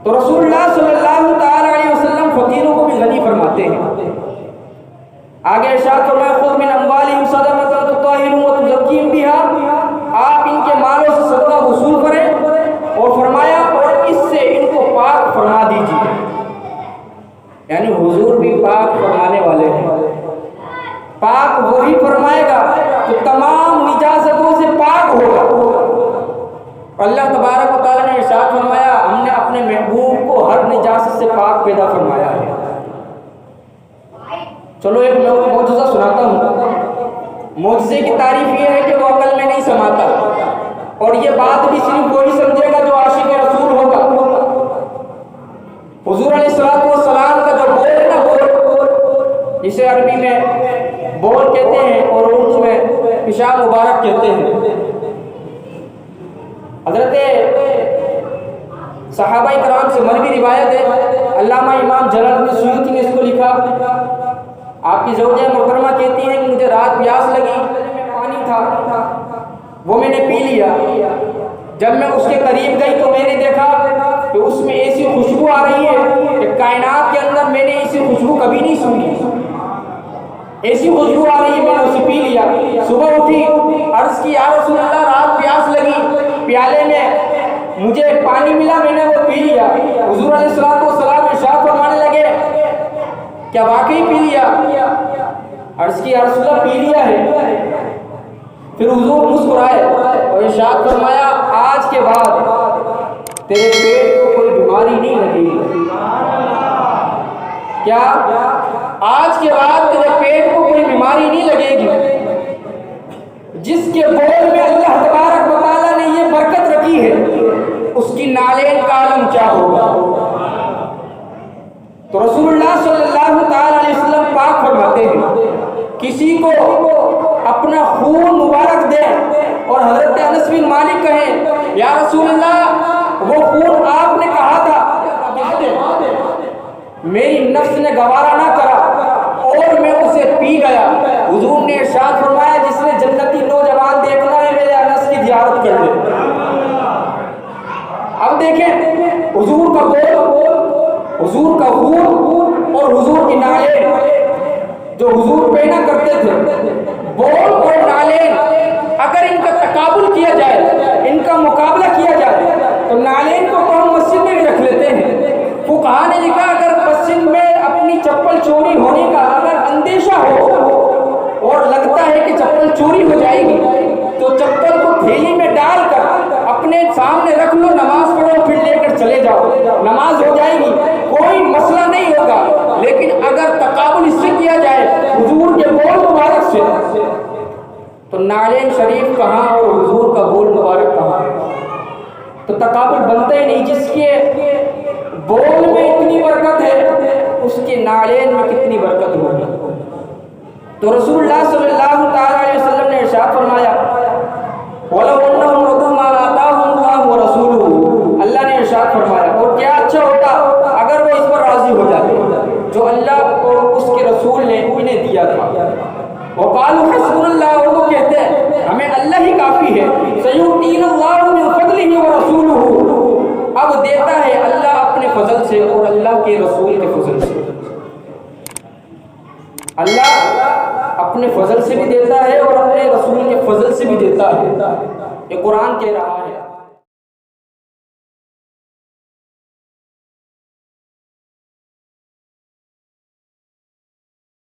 तो रसूलुल्लाह सल्लल्लाहु तआला अलैहि वसल्लम फकीरों को भी गनी फरमाते हैं। आगे इरशाद फरमाया खुद मिन अम्वालिहिम सदक़तन तुताहिरुहुम व तुज़क्कीहिम बिहा, आप इनके मालों से सदका वसूल करें और फरमाया और इससे इनको पाक फरमा दीजिए। यानी हुजूर भी पाक फरमाने वाले हैं। पाक वही फरमाएगा तो तमाम निजासतों से पाक होगा। अल्लाह तबारक व तआला ने इरशाद फरमाया हमने अपने महबूब को हर निजासत से पाक पैदा फरमाया है। चलो एक मौजूदा सुनाता हूँ। मौजूजे की तारीफ ये है कि वो अकल में नहीं समाता, और ये बात भी सिर्फ वही समझेगा जो आशिक रसूल होगा। हुजूर अलैहिस्सलातु वस्सलाम का जो बोल है ना, बोल जिसे अरबी में बोल कहते हैं और उर्दू में पेशाब मुबारक कहते हैं। हज़रत सहाबाए कराम से मरवी रिवायत है, अल्लामा इमाम जलालुद्दीन सुयूती ने इसको लिखा। आपकी ज़ौजा मोहतरमा कहती हैं कि मुझे रात प्यास लगी, पानी था वो मैंने पी लिया। जब मैं उसके करीब गई तो मैंने देखा कि उसमें ऐसी खुशबू आ रही है कि कायनात के अंदर मैंने ऐसी खुशबू कभी नहीं सुनी। ऐसी खुशबू आ रही है, मैंने उसे पी लिया। सुबह उठी, अर्ज़ की या रसूल अल्लाह रात प्यास लगी, प्याले में मुझे पानी मिला, मैंने वो पी लिया। हुजूर अलैहिस्सलातु वस्सलाम इरशाद फरमाने लगे क्या वाकई पी लिया? अर्ज़ की या रसूल अल्लाह पी लिया है। फिर हुजूर मुस्कुराए और इरशाद फरमाया आज के बाद तेरे पेट को कोई बीमारी नहीं लगेगी। क्या? आज के बाद तेरे पेट को कोई बीमारी नहीं लगेगी। जिसके बोल में अल्लाह तबारक व तआला ने ये बरकत रखी है उसकी नालेन का आलम क्या होगा। तो रसूलुल्लाह सल्लल्लाहु तआला अलैहि वसल्लम पाक फरमाते हैं किसी को अपना खून मुबारक दे और हजरत अनस बिन मालिक कहें या रसूल अल्लाह वो खून आपने कहा था, मेरी नफ्स ने गवारा ना करा और मैं उसे पी गया। हुजूर ने इरशाद फरमाया जिसने जन्नती नौजवान देखना है मेरे अनस की ज़ियारत कर ले। अब देखें हुजूर का बोल, हुजूर का खून और हुजूर की नालें जो हुजूर पहना करते थे, बोल और नालें अगर इनका तकाबुल किया जाए, इनका मुकाबला किया जाए तो नालें को तो हम मस्जिद में भी रख लेते हैं। फुकहा ने लिखा अगर मस्जिद में अपनी चप्पल चोरी होने का अगर अंदेशा हो और लगता है कि चप्पल चोरी हो जाएगी तो चप्पल को थैली में डालकर अपने सामने रख लो, नमाज पढ़ो, फिर लेकर चले जाओ, नमाज हो जाएगी, कोई मसला नहीं होगा। लेकिन अगर तकाबुल इससे किया जाए हुजूर के बोल मुबारक से तो नालेन शरीफ कहाँ और हुजूर का बोल मुबारक कहाँ, तो तकाबुल बनता ही नहीं। जिसके बोल में इतनी बरकत है उसके नालेन में कितनी बरकत होगी। तो रसूलुल्लाह सल्लल्लाहु तआला अलैहि वसल्लम ने इरशाद फरमाया वलौ अन्नहुम रदू मा आताहुमुल्लाहु व रसूलुहु, अल्लाह ने इरशाद फरमाया और क्या अच्छा होता अगर वो इस पर राजी हो जाते जो अल्लाह और उसके रसूल ने उन्हें दिया था। वक़ालू हस्बुनल्लाह, वो कहते हैं हमें अल्लाह ही काफ़ी है। सयुतीनुल्लाहु मिन फज़लिही व रसूलुहु, अब देता है अल्लाह अपने फजल से और अल्लाह के रसूल के फजल से। अल्लाह अपने फजल से भी देता है और अपने रसूल के फजल से भी देता है। ये कुरान कह रहा है।